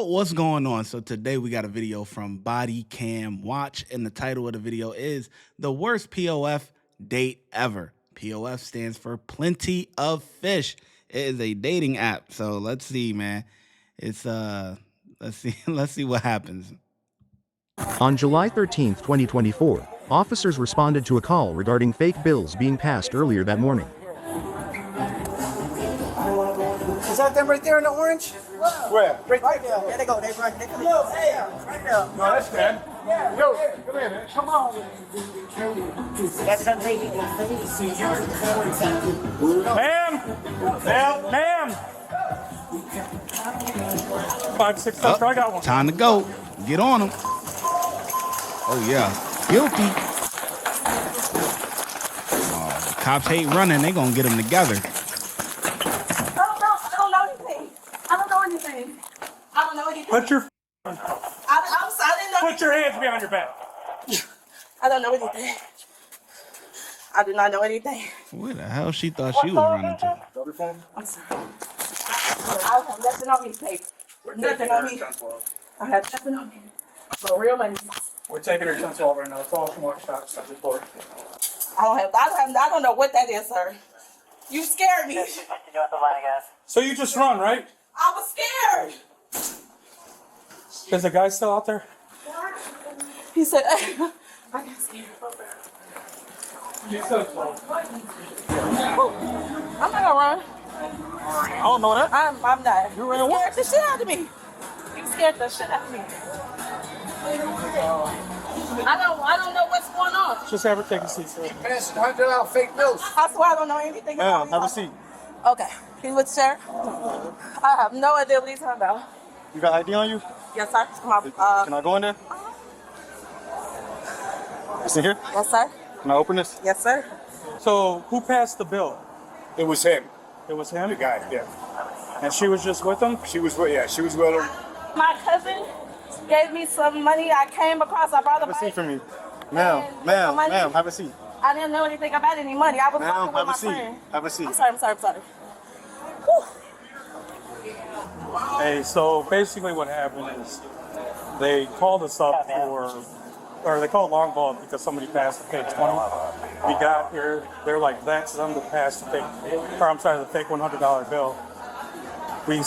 What's going on? So today we got a video from Body Cam Watch, and the title of the video is the worst POF date ever. POF stands for plenty of fish. It is a dating app. So let's see, man. It's let's see what happens. On July 13, 2024, officers responded to a call regarding fake bills being passed earlier that morning. Is that them right there in the orange? Where? Right there. There they go. They right there. Yo, hey, right there. No, that's good. Yeah. Yo, come here, man. Come on. That's the lady. Ma'am. 5, 6, 7. I got one. Time to go. Get on them. Oh yeah, guilty. Oh, the cops hate running. They gonna get them together. I don't know anything. Put your I'm sorry, I didn't know. put your hands behind your back. I don't know anything. I do not know anything. Where the hell she thought she was running to? I'm sorry. I have nothing on me, babe. Nothing on me. I have nothing on me. For real money. We're taking her 10-12 right now. It's all from our shots. I don't know what that is, sir. You scared me. So you just run, right? I was scared. Is the guy still out there? He said, I got scared. I'm not gonna run. I don't know that. I'm not. You ran He what? scared the shit out of me. He scared the shit out of me. I don't know what's going on. Just have her take a seat, sir. Pass $100 fake bills. I swear I don't know anything about Ma'am, have a seat. Okay. Can you with share? I have no idea what he's talking about. You got ID on you? Yes, sir. Come on. Can I go in there? It's in here? Yes, sir. Can I open this? Yes, sir. So who passed the bill? It was him, It was him? the guy. Yeah, And she was just with him? she was with. Yeah, she was with him. My cousin gave me some money. I came across. I brought a Have a seat bike. for me. Ma'am, have a seat. I didn't know anything about any money. I was Ma'am, walking with have my a seat. friend. Have a seat. I'm sorry. Whew. Hey, so basically what happened is they called us up or they called long ball because somebody passed the fake 20. We got here, they're like, that's them to pass the fake $100 bill. We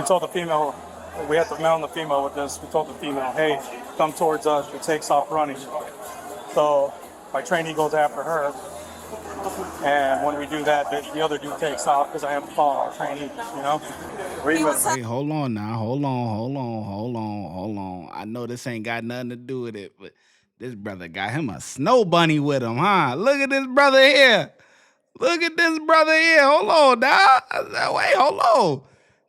told the female, we had to mail the female with this. We told the female, hey, come towards us. She takes off running. So my trainee goes after her. And when we do that, the other dude takes off because I have to follow our trainee, you know? Hey, hold on now. Hold on. I know this ain't got nothing to do with it, but this brother got him a snow bunny with him, huh? Look at this brother here. Hold on, dog. Wait, hold on.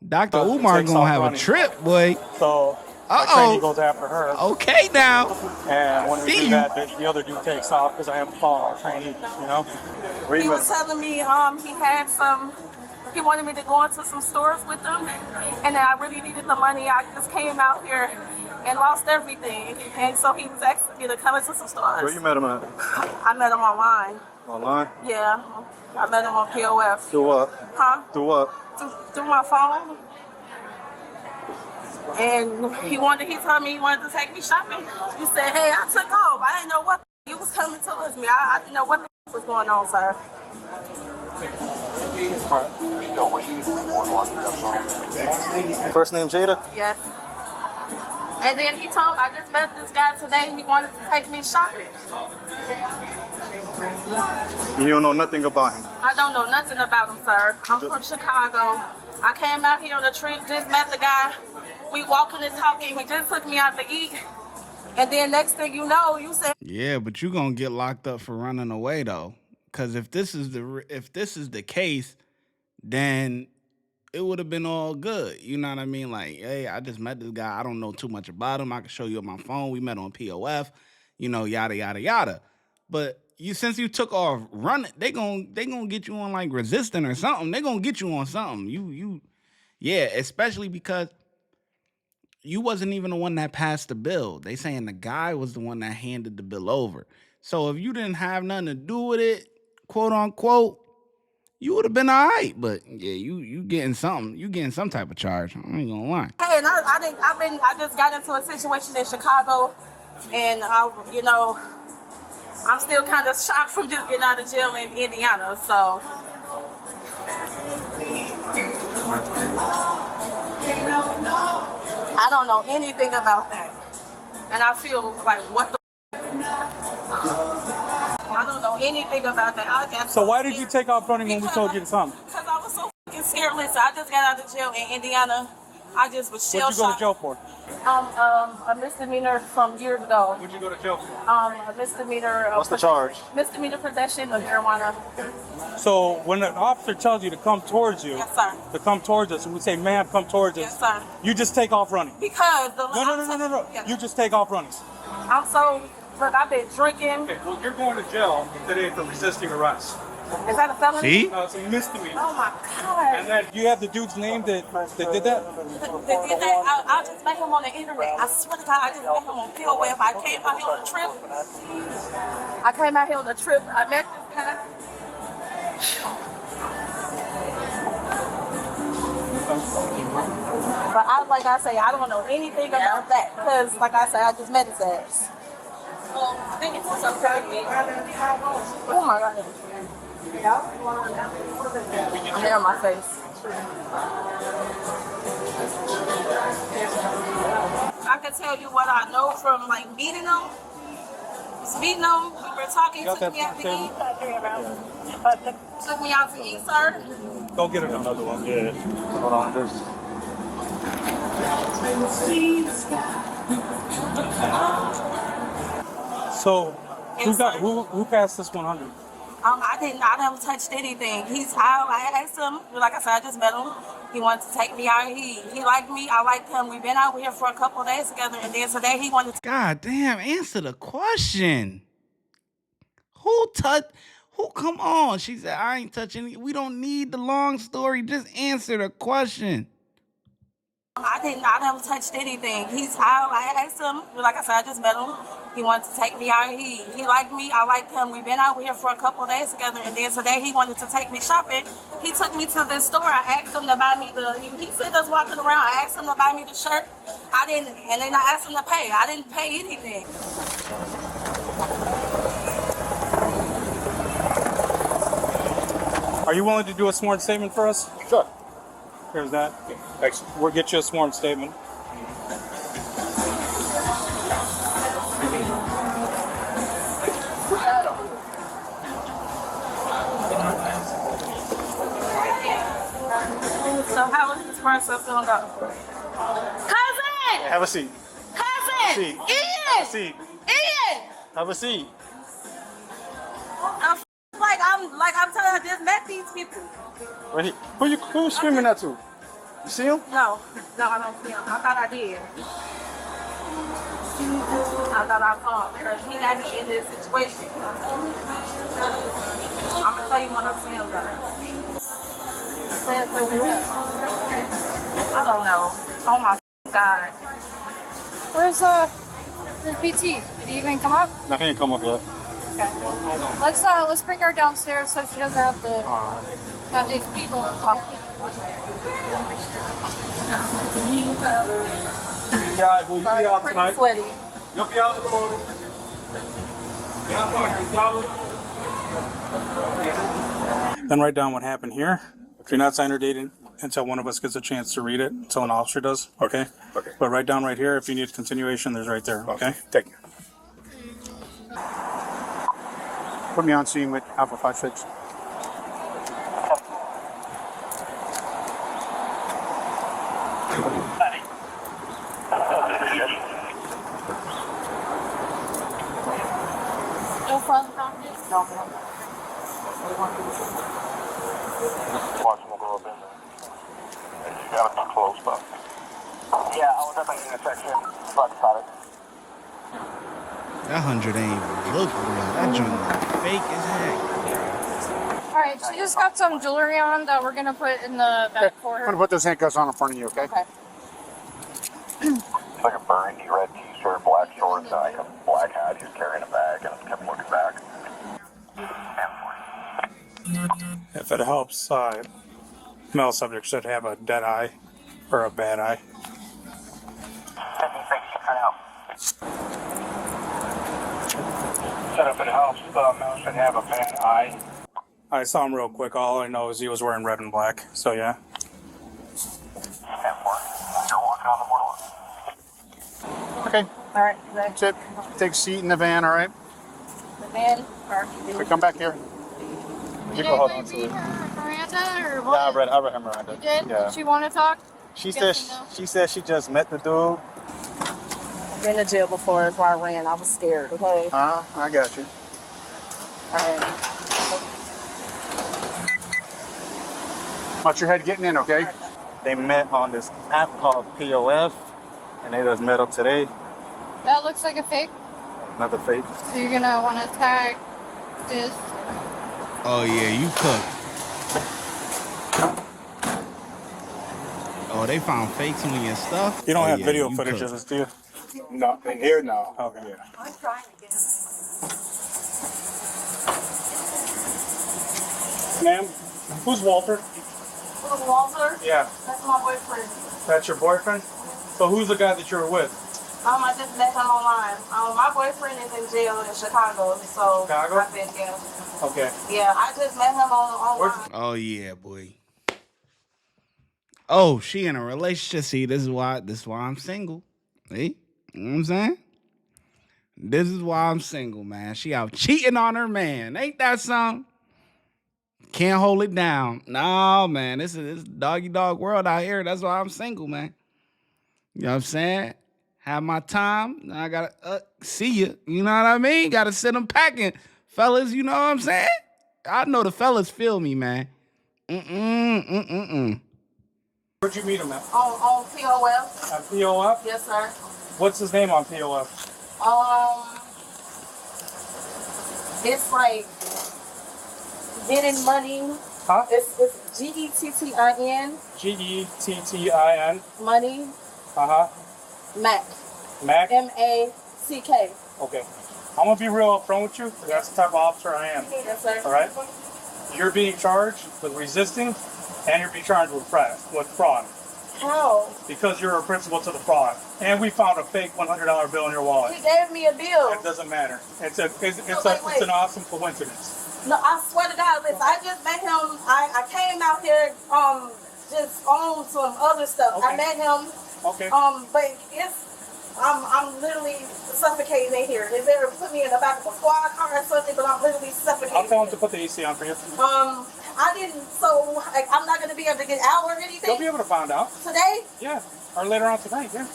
Dr. Umar gonna have a trip, boy. So my trainee goes after her. Okay, now. And when we do that, the other dude takes off because I have to follow our trainee, you know? He was telling me he wanted me to go into some stores with him, and I really needed the money. I just came out here and lost everything, and so he was asking me to come into some stores. Where you met him at? I met him online. Online? Yeah, I met him on POF. Through what? Huh? Through what? Through my phone. And he told me he wanted to take me shopping. He said, hey, I took off. I didn't know what you was coming towards me. I didn't know what was going on, sir. First name Jada? Yes. And then I just met this guy today. He wanted to take me shopping. You don't know nothing about him? I don't know nothing about him, sir. I'm from Chicago. I came out here on a trip, just met the guy. We walking and talking. He just took me out to eat. And then next thing you know, you said, Yeah, but you gonna get locked up for running away though. Cause if this is the case, then it would have been all good. You know what I mean? Like, hey, I just met this guy. I don't know too much about him. I can show you on my phone. We met on POF, yada, yada, yada. But since you took off running, they gonna get you on like resisting or something. They gonna get you on something. Yeah, especially because you wasn't even the one that passed the bill. They saying the guy was the one that handed the bill over. So if you didn't have nothing to do with it, quote unquote, you would have been all right. But yeah, you getting something. You getting some type of charge. I ain't gonna lie. Hey, and I just got into a situation in Chicago, and I'm still kind of shocked from just getting out of jail in Indiana. So. I don't know anything about that. And I feel like, what the I don't know anything about that. So why did you take off running when we told you to come? Because I was so fucking scared. Listen, I just got out of jail in Indiana. I just was shell What'd you go to shocked. jail for? A misdemeanor from years ago. What'd you go to jail for? A misdemeanor. What's the charge? Misdemeanor possession of marijuana. So when an officer tells you to come towards you, Yes, sir. to come towards us, and we say, "Ma'am, come towards us," Yes, sir. you just take off running. Because the No. Yes. You just take off running. I'm so look. I've been drinking. Okay, well, you're going to jail today for resisting arrest. Is that a felony? See? It's a misdemeanor. Oh my God. And then you have the dude's name that did that? I just met him on the internet. I swear to God, I just met him on POF. I came out here on a trip. I met this guy. But like I say, I don't know anything about that. Because, like I say, I just met his ass. I think it's so crazy. Oh my God. Hair on my face. I can tell you what I know from like meeting them. We were talking, took me out to eat. Took me out to eat, sir. Go get another one. Yeah. Hold on, there's. So who passed this 100? I haven't touched anything. I asked him, like I said, I just met him. He wanted to take me out. He liked me. I liked him. We've been out here for a couple of days together, and then today he wanted to. God damn, answer the question. Come on. She said, I ain't touching it. We don't need the long story. Just answer the question. I haven't touched anything. I asked him, like I said, I just met him. He wanted to take me out. He liked me. I liked him. We've been out here for a couple of days together, and then today he wanted to take me shopping. He took me to this store. I asked him to buy me he said us walking around. I asked him to buy me the shirt. I didn't, and then I asked him to pay. I didn't pay anything. Are you willing to do a sworn statement for us? Sure. Here's that. Thanks. We'll get you a sworn statement. So how is this process gonna go? Cousin! Have a seat. Cousin! Seat. Ian! Seat. Ian! Have a seat. I'm telling you, I just met these people. Who you screaming at to? You see him? No, I don't see him. I thought I did. I thought I saw him because he got me in this situation. I'm gonna tell you when I see him though. I don't know. Oh my God. Where's BT? Did he even come up? No, he ain't come up yet. Okay. Let's bring her downstairs so she doesn't have to have these people. Yeah, will you be out Pretty tonight? sweaty. You'll be out in the morning. Then write down what happened here. If you're not signed or dated until one of us gets a chance to read it, until an officer does, okay? Okay. But write down right here. If you need continuation, there's right there, okay? Thank you. Put me on scene with Alpha 56. No front pockets? No. Watch him go up in there. You gotta be close, but. Yeah, I was definitely in a section. But got it. That 100 ain't even look real. That joint look fake as heck. Alright, she just got some jewelry on that we're gonna put in the bag for I'm her. gonna put those handcuffs on in front of you, okay? Okay. It's like a burgundy red t-shirt, black shorts, and like a black hat. He was carrying a bag and kept looking back. And If it helps, male subject should have a dead eye or a bad eye. Said if it helps, male should have a bad eye. I saw him real quick. All I know is he was wearing red and black. So yeah. You're walking on the boardwalk. Okay. All right. Sit. Take a seat in the van, all right? The van. So come back here. You go hold on to it. Miranda or what? Yeah, I read her Miranda. You did? Yeah. Did she want to talk? She said she just met the dude. I've been to jail before, that's why I ran. I was scared, okay? I got you. Watch your head getting in, okay? They met on this app called POF, and they just met up today. That looks like a fake. Another fake. So you're gonna want to tag this. Oh yeah, you cooked. Oh, they found fakes on your stuff. You don't have yeah, video you footage cooked. of this, do you? No, in here now. Okay. Yeah. I'm trying to get Ma'am, who's Walter? Walter. Yeah, That's my boyfriend. that's your boyfriend. So who's the guy that you were with? I just met him online. My boyfriend is in jail in Chicago, so Chicago? I've been there. Okay. Yeah, I just met him online. Oh yeah, boy. Oh, she in a relationship. See, this is why I'm single. See? You know what I'm saying? This is why I'm single, man. She out cheating on her man. Ain't that something? Can't hold it down. No, man. This is doggy dog world out here. That's why I'm single, man. You know what I'm saying? Have my time. Now I gotta see you. You know what I mean? Gotta send them packing. Fellas, you know what I'm saying? I know the fellas feel me, man. Where'd you meet him at? On POF. At POF? Yes, sir. What's his name on POF? It's like getting money. Huh? It's GETTIN. GETTIN. Money. Mac. Mac? MACK. Okay. I'm gonna be real upfront with you. That's the type of officer I am. Yes, sir. All right. You're being charged with resisting, and you're being charged with fraud. How? Because you're a principal to the fraud, and we found a fake $100 bill in your wallet. He gave me a bill. It doesn't matter. It's wait. an awesome coincidence. No, I swear to God, listen, I just met him. I came out here just on some other stuff. Okay. I met him. Okay. But I'm literally suffocating in here. They better put me in the back of a squad car or something, but I'm literally suffocating. I'll tell him to put the AC on for you. I didn't, so like, I'm not gonna be able to get out or anything. You'll be able to find out. Today? Yeah. Or later on tonight, yeah.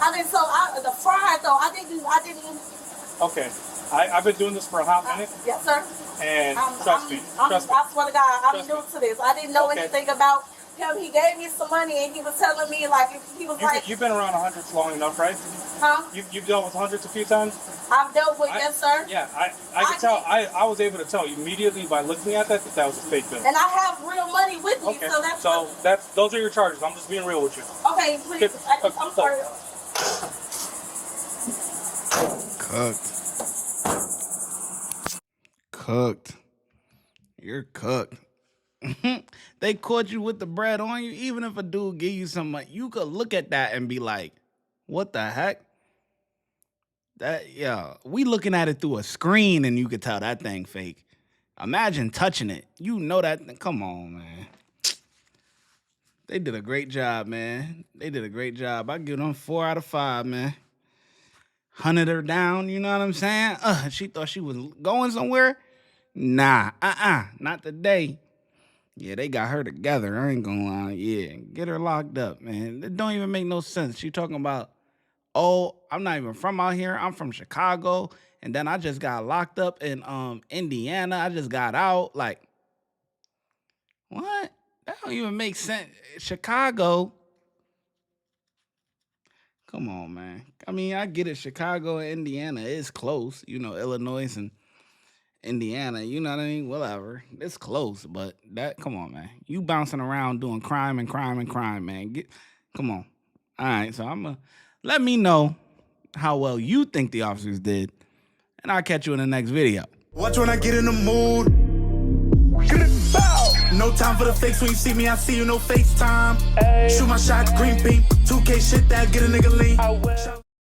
I didn't, the fraud though, I didn't. Okay. I've been doing this for a hot minute, Yes, sir. and trust me. I swear to God, I'm Trust new me. to this. I didn't know Okay. anything about him. He gave me some money and he was telling me You've been around hundreds long enough, right? huh? You've dealt with hundreds a few times? I've dealt with, yes, sir. Yeah, I could tell. I was able to tell immediately by looking at that was a fake bill. And I have real money with me, Okay, so those are your charges. I'm just being real with you. okay, please. I'm sorry. Cooked. You're cooked. They caught you with the bread on you. Even if a dude give you some money, you could look at that and be like, what the heck? We looking at it through a screen and you could tell that thing fake. Imagine touching it. You know that. Come on, man. They did a great job, man. They did a great job. I give them 4 out of 5, man. Hunted her down, you know what I'm saying? She thought she was going somewhere. Nah, not today. Yeah, they got her together. I ain't gonna lie. Yeah, get her locked up, man. It don't even make no sense. She talking about, oh, I'm not even from out here. I'm from Chicago. And then I just got locked up in Indiana. I just got out. Like, what? That don't even make sense. Chicago. Come on, man. I mean, I get it. Chicago and Indiana is close. You know, Illinois and Indiana, you know what I mean? Whatever. It's close, but come on, man. You bouncing around doing crime, man. Come on. All right, so let me know how well you think the officers did, and I'll catch you in the next video. Watch when I get in the mood. Bow. No time for the fakes. When you see me, I see you, no FaceTime. Shoot my shot, green beam. 2K shit that get a nigga lean.